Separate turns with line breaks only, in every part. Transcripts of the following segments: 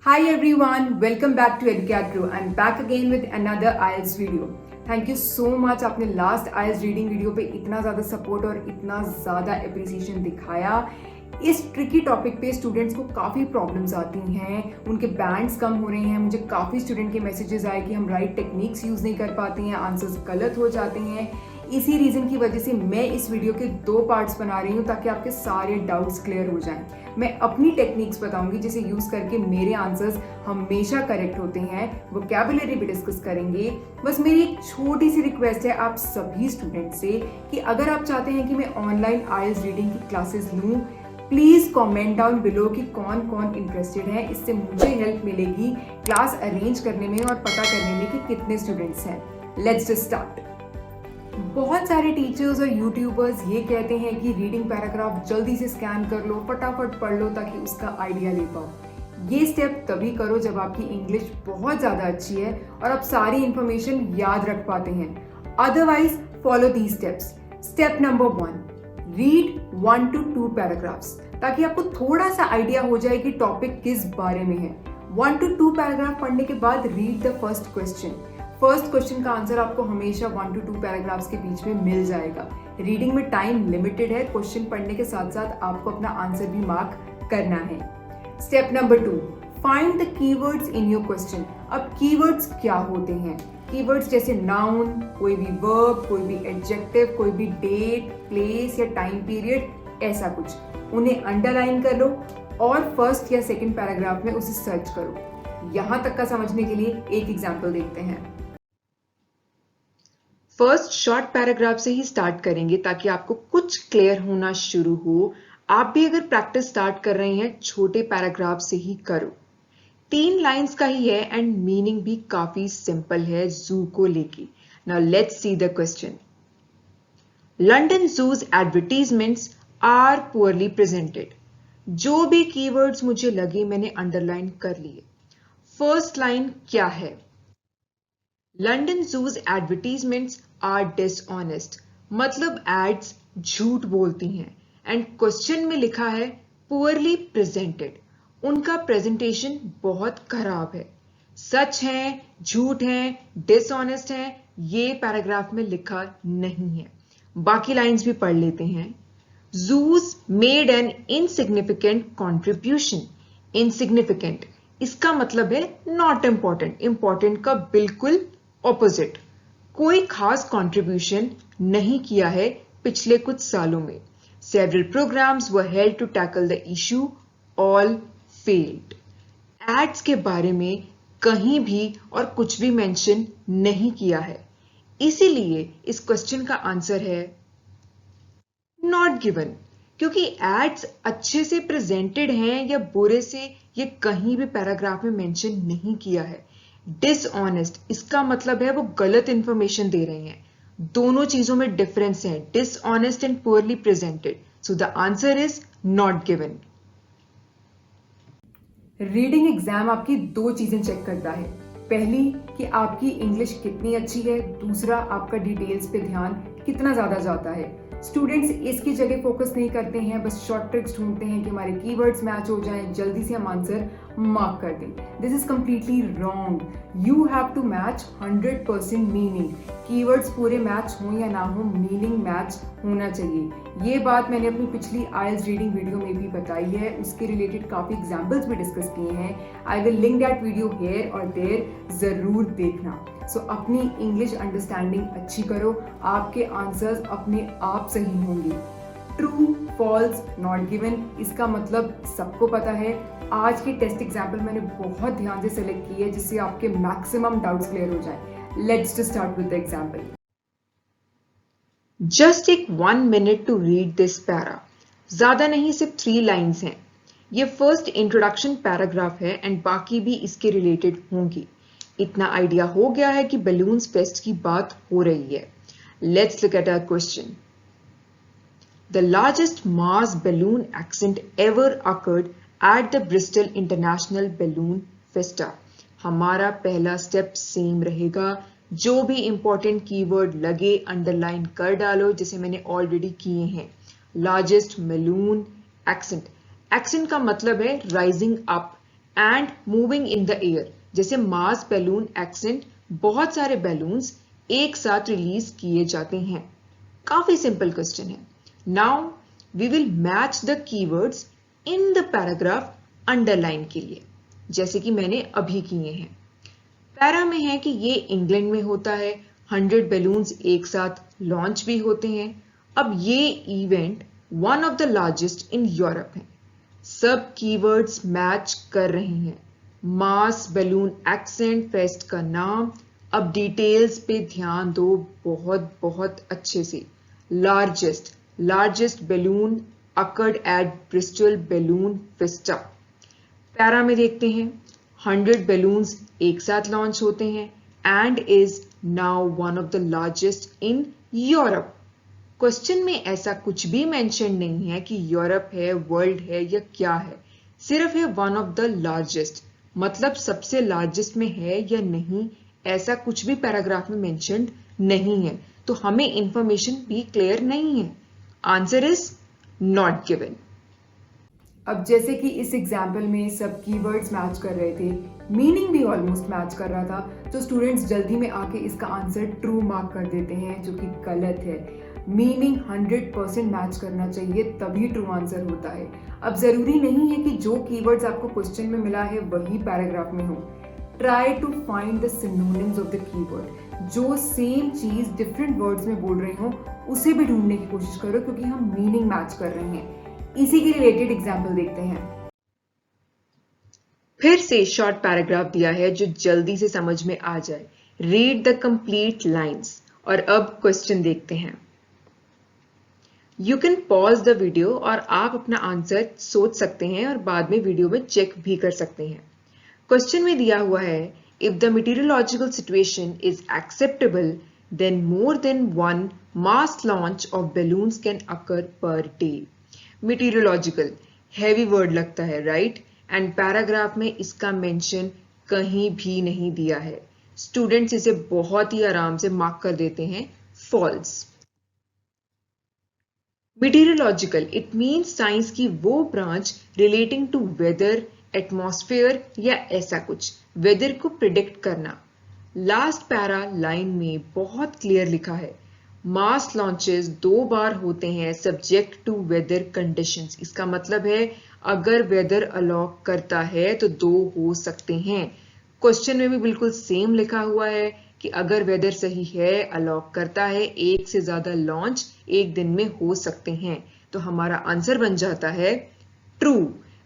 Hi everyone, welcome back to Educat Pro. I'm back again with another IELTS video. Thank you so much आपने last आइल्स reading video पे इतना ज़्यादा support और इतना ज़्यादा appreciation दिखाया। इस ट्रिकी टॉपिक पे स्टूडेंट्स को काफ़ी प्रॉब्लम्स आती हैं, उनके बैंड्स कम हो रहे हैं। मुझे काफ़ी स्टूडेंट के मैसेजेस आए कि हम राइट टेक्निक्स यूज़ नहीं कर पाते हैं, आंसर्स गलत हो जाते हैं। इसी रीज़न की वजह से मैं इस वीडियो के 2 पार्ट्स बना रही हूँ ताकि आपके सारे डाउट्स क्लियर हो जाएं। मैं अपनी टेक्निक्स बताऊंगी जिसे यूज़ करके मेरे आंसर्स हमेशा करेक्ट होते हैं। वोकैबुलरी भी डिस्कस करेंगे। बस मेरी एक छोटी सी रिक्वेस्ट है आप सभी स्टूडेंट से कि अगर आप चाहते हैं कि मैं ऑनलाइन आइल्स रीडिंग की क्लासेस लूँ, प्लीज़ कमेंट डाउन बिलो कि कौन कौन इंटरेस्टेड है। इससे मुझे हेल्प मिलेगी क्लास अरेंज करने में और पता करने में कि कितने स्टूडेंट्स हैं। Let's just start. बहुत सारे टीचर्स और यूट्यूबर्स ये कहते हैं कि रीडिंग पैराग्राफ जल्दी से स्कैन कर लो, फटाफट पढ़ लो ताकि उसका आइडिया ले पाओ। ये स्टेप तभी करो जब आपकी इंग्लिश बहुत ज़्यादा अच्छी है और आप सारी इंफॉर्मेशन याद रख पाते हैं। Otherwise follow these steps. Step number 1, read 1 to 2 paragraphs ताकि आपको थोड़ा सा आइडिया हो जाए कि टॉपिक किस बारे में है। 1 to 2 पैराग्राफ पढ़ने के बाद read the first question. First question का आंसर आपको हमेशा 1 to 2 पैराग्राफ्स के बीच में मिल जाएगा। रीडिंग में टाइम लिमिटेड है, क्वेश्चन पढ़ने के साथ साथ आपको अपना आंसर भी मार्क करना है। Step number 2, find the keywords in your question. अब कीवर्ड्स क्या होते हैं? कीवर्ड्स जैसे नाउन, कोई भी वर्ब, कोई भी एडजेक्टिव, कोई भी डेट, प्लेस या टाइम पीरियड, ऐसा कुछ। उन्हें अंडरलाइन कर लो और फर्स्ट या सेकंड पैराग्राफ में उसे सर्च करो। यहां तक का समझने के लिए एक एग्जांपल देखते हैं। फर्स्ट शॉर्ट पैराग्राफ से ही स्टार्ट करेंगे ताकि आपको कुछ क्लियर होना शुरू हो। आप भी अगर प्रैक्टिस स्टार्ट कर रहे हैं छोटे पैराग्राफ से ही करो। 3 लाइंस का ही है एंड मीनिंग भी काफी सिंपल है जू को लेके। Now let's see the question. London zoo's advertisements are poorly presented. जो भी कीवर्ड्स मुझे लगे मैंने अंडरलाइन कर लिए। फर्स्ट लाइन क्या है? London zoo's advertisements are dishonest, मतलब एड्स झूठ बोलती हैं। एंड क्वेश्चन में लिखा है पुअरली प्रेजेंटेड, उनका प्रेजेंटेशन बहुत खराब है। सच है, झूठ है, डिसऑनेस्ट है, ये पैराग्राफ में लिखा नहीं है। बाकी लाइंस भी पढ़ लेते हैं। Juice made an insignificant contribution. Insignificant इसका मतलब है नॉट इंपॉर्टेंट, इंपॉर्टेंट का बिल्कुल ऑपोजिट। कोई खास कंट्रीब्यूशन नहीं किया है पिछले कुछ सालों में। Several programs were held to tackle the issue, all failed. Ads के बारे में कहीं भी और कुछ भी मेंशन नहीं किया है, इसीलिए इस क्वेश्चन का आंसर है नॉट गिवन। क्योंकि एड्स अच्छे से प्रेजेंटेड हैं या बुरे से ये कहीं भी पैराग्राफ में मेंशन नहीं किया है। डिसऑनेस्ट इसका मतलब है वो गलत इंफॉर्मेशन दे रहे हैं। दोनों चीजों में डिफरेंस है, dishonest and poorly presented. So the answer is not given. Reading exam आपकी 2 चीजें चेक करता है। पहली कि आपकी इंग्लिश कितनी अच्छी है, दूसरा आपका डिटेल्स पे ध्यान कितना ज्यादा जाता है। स्टूडेंट्स इसकी जगह फोकस नहीं करते हैं, बस शॉर्ट ट्रिक्स ढूंढते हैं कि हमारे कीवर्ड्स मैच हो जाएं, जल्दी से हम आंसर मार्क कर दें। This is completely wrong. You have to match 100% meaning. Keywords पूरे मैच हों या ना हो, मीनिंग मैच होना चाहिए। ये बात मैंने अपनी पिछली आइल्स रीडिंग वीडियो में भी बताई है, उसके रिलेटेड काफी एग्जाम्पल्स भी डिस्कस किए हैं। I will link that video here और देयर, जरूर देखना। सो अपनी इंग्लिश अंडरस्टैंडिंग अच्छी करो, आपके आंसर्स अपने आप सही होंगे। ट्रू, फॉल्स, नॉट गिवन इसका मतलब सबको पता है। आज की टेस्ट एग्जाम्पल मैंने बहुत ध्यान से सेलेक्ट की है जिससे आपके मैक्सिमम डाउट्स क्लियर हो जाए। Let's just start with the example. Just take 1 minute to read this para. ज्यादा नहीं, सिर्फ 3 लाइन्स हैं। ये फर्स्ट इंट्रोडक्शन पैराग्राफ है एंड बाकी भी इसके रिलेटेड होंगी। इतना आइडिया हो गया है कि बलून्स फेस्ट की बात हो रही है। Let's look at our question. The largest Mars balloon accident ever occurred at the Bristol International Balloon Festa. हमारा पहला स्टेप सेम रहेगा। जो भी इंपॉर्टेंट कीवर्ड लगे अंडरलाइन कर डालो, जैसे मैंने ऑलरेडी किए हैं। लार्जेस्ट बलून एक्सेंट, एक्सेंट का मतलब है rising up
and moving in the air, जैसे मास बैलून एक्सेंट, बहुत सारे बैलून्स एक साथ रिलीज किए जाते हैं। काफी सिंपल क्वेश्चन है। Now we will match the keywords in the paragraph underline के लिए, जैसे कि मैंने अभी किए हैं। पैरा में है कि ये इंग्लैंड में होता है, 100 बैलून्स एक साथ लॉन्च भी होते हैं। अब ये event one of the largest in Europe है। सब कीवर्ड्स मैच कर रहे हैं। मास बैलून एक्सेंट फेस्ट का नाम। अब डिटेल्स पे ध्यान दो बहुत बहुत अच्छे से। Largest balloon occurred at Bristol balloon fiesta. Para में देखते हैं 100 बैलून्स एक साथ लॉन्च होते हैं and is now one of the largest in Europe. Question में ऐसा कुछ भी मेंशन नहीं है कि यूरोप है, वर्ल्ड है या क्या है, सिर्फ है वन ऑफ द लार्जेस्ट, मतलब सबसे लार्जेस्ट में है या नहीं, ऐसा कुछ भी पैराग्राफ में मेंशन्ड नहीं है, तो हमें इंफॉर्मेशन भी क्लियर नहीं है। Answer is not given.
अब जैसे कि इस एग्जाम्पल में सब कीवर्ड्स मैच कर रहे थे, मीनिंग भी ऑलमोस्ट मैच कर रहा था, तो स्टूडेंट्स जल्दी में आके इसका आंसर ट्रू मार्क कर देते हैं, जो कि गलत है। मीनिंग 100% मैच करना चाहिए, तभी ट्रू आंसर होता है। अब ज़रूरी नहीं है कि जो कीवर्ड्स आपको क्वेश्चन में मिला है वही पैराग्राफ में हो। Try to find the synonyms of the keyword. जो सेम चीज़ डिफरेंट वर्ड्स में बोल रहे हो उसे भी ढूंढने की कोशिश करो, क्योंकि हम मीनिंग मैच कर रहे हैं। इसी के रिलेटेड एग्जाम्पल देखते हैं।
फिर से शॉर्ट पैराग्राफ दिया है जो जल्दी से समझ में आ जाए। Read the complete lines. और अब क्वेश्चन देखते हैं। You can pause the video और आप अपना आंसर सोच सकते हैं और बाद में वीडियो में चेक भी कर सकते हैं। क्वेश्चन में दिया हुआ है, if the meteorological situation is acceptable, then more than one mass launch of balloons can occur per day. Meteorological heavy word लगता है, राइट? एंड पैराग्राफ में इसका मेंशन कहीं भी नहीं दिया है। स्टूडेंट्स इसे बहुत ही आराम से मार्क कर देते हैं false. Meteorological it means science की वो branch relating to weather, atmosphere या ऐसा कुछ, वेदर को प्रिडिक्ट करना। लास्ट पैरा लाइन में बहुत क्लियर लिखा है, मास लॉन्चेस 2 बार होते हैं सब्जेक्ट टू वेदर कंडीशंस। इसका मतलब है अगर वेदर अलॉट करता है तो 2 हो सकते हैं। क्वेश्चन में भी बिल्कुल सेम लिखा हुआ है कि अगर वेदर सही है, अलॉट करता है, 1 से ज्यादा लॉन्च एक दिन में हो सकते हैं, तो हमारा आंसर बन जाता है ट्रू।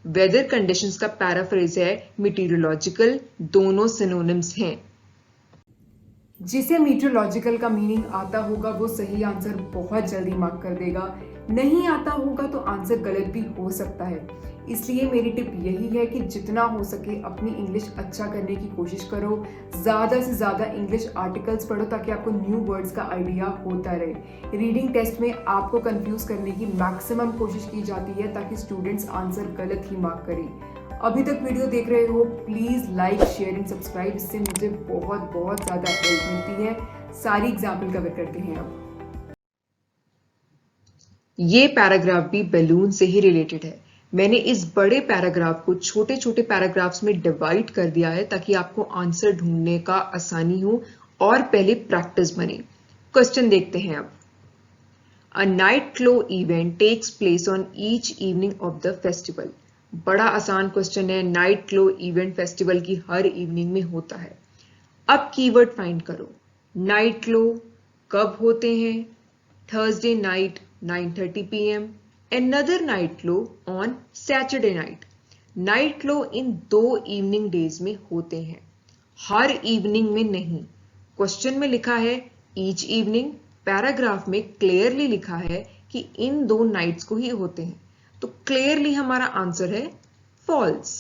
वेदर कंडीशंस का पैराफ्रेज है मीटीरियोलॉजिकल, दोनों सिनोनिम्स हैं।
जिसे मीटरोलॉजिकल का मीनिंग आता होगा वो सही आंसर बहुत जल्दी मार्क कर देगा, नहीं आता होगा तो आंसर गलत भी हो सकता है। इसलिए मेरी टिप यही है कि जितना हो सके अपनी इंग्लिश अच्छा करने की कोशिश करो, ज़्यादा से ज़्यादा इंग्लिश आर्टिकल्स पढ़ो ताकि आपको न्यू वर्ड्स का आइडिया होता रहे। रीडिंग टेस्ट में आपको कंफ्यूज करने की मैक्सिमम कोशिश की जाती है ताकि स्टूडेंट्स आंसर गलत ही मार्क करें। अभी तक वीडियो देख रहे हो, please like, share and subscribe, इससे मुझे बहुत बहुत ज़्यादा हेल्प मिलती है। सारी एग्जाम्पल कवर करते हैं अब।
ये पैराग्राफ भी बैलून से ही रिलेटेड है। मैंने इस बड़े पैराग्राफ को छोटे छोटे पैराग्राफ्स में डिवाइड कर दिया है ताकि आपको आंसर ढूंढने का आसानी हो और पहले प्रैक्टिस बने। क्वेश्चन देखते हैं अब। A night glow event takes place on each evening of the festival. बड़ा आसान क्वेश्चन है। नाइट क्लो इवेंट फेस्टिवल की हर इवनिंग में होता है। अब कीवर्ड फाइंड करो। नाइट क्लो कब होते हैं? Thursday night 9:30 PM, another night glow on Saturday night. Night glow in 2 evening days में होते हैं, हर इवनिंग में नहीं। क्वेश्चन में लिखा है ईच इवनिंग, पैराग्राफ में क्लियरली लिखा है कि इन 2 नाइट्स को ही होते हैं, तो क्लियरली हमारा आंसर है फॉल्स।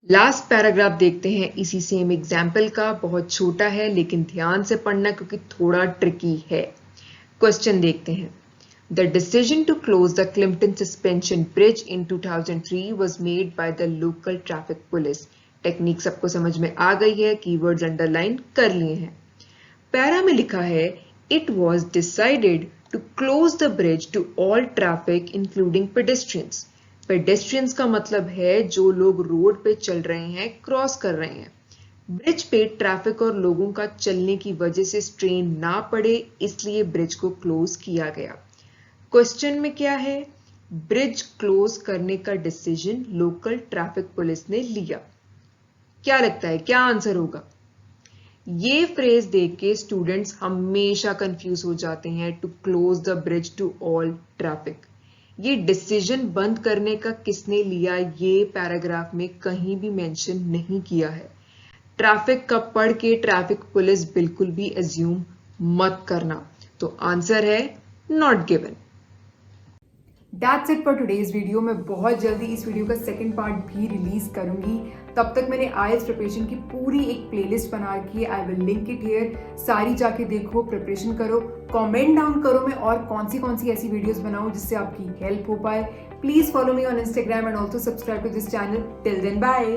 लास्ट पैराग्राफ देखते हैं इसी सेम एग्जाम्पल का। बहुत छोटा है लेकिन ध्यान से पढ़ना क्योंकि थोड़ा ट्रिकी है। क्वेश्चन देखते हैं। The decision to close the Clinton Suspension Bridge in 2003 was made by the local traffic police. Technique सबको समझ में आ गई है, कीवर्ड्स अंडरलाइन कर लिए हैं। पैरा में लिखा है It was decided to close the bridge to all traffic including pedestrians. Pedestrians का मतलब है जो लोग रोड पे चल रहे हैं, क्रॉस कर रहे हैं। ब्रिज पे ट्रैफिक और लोगों का चलने की वजह से स्ट्रेन ना पड़े, इसलिए ब्रिज को क्लोज किया गया। क्वेश्चन में क्या है? ब्रिज क्लोज करने का डिसीजन लोकल ट्रैफिक पुलिस ने लिया। क्या लगता है क्या आंसर होगा? ये फ्रेज देख के स्टूडेंट्स हमेशा कंफ्यूज हो जाते हैं। To close the bridge to all traffic, ये डिसीजन बंद करने का किसने लिया, ये पैराग्राफ में कहीं भी मेंशन नहीं किया है। ट्रैफिक का पढ़ के ट्रैफिक पुलिस बिल्कुल भी एज्यूम मत करना। तो आंसर है not given.
That's it for today's video. मैं बहुत जल्दी इस वीडियो का सेकंड पार्ट भी रिलीज करूंगी। तब तक मैंने आईएलटीएस प्रिपरेशन की पूरी एक प्लेलिस्ट बना रखी है। I will link it here. सारी जाके देखो, प्रिपरेशन करो, कमेंट डाउन करो मैं और कौन सी ऐसी वीडियोस बनाऊं जिससे आपकी हेल्प हो पाए। Please follow me on Instagram and also subscribe to this channel. Till then bye.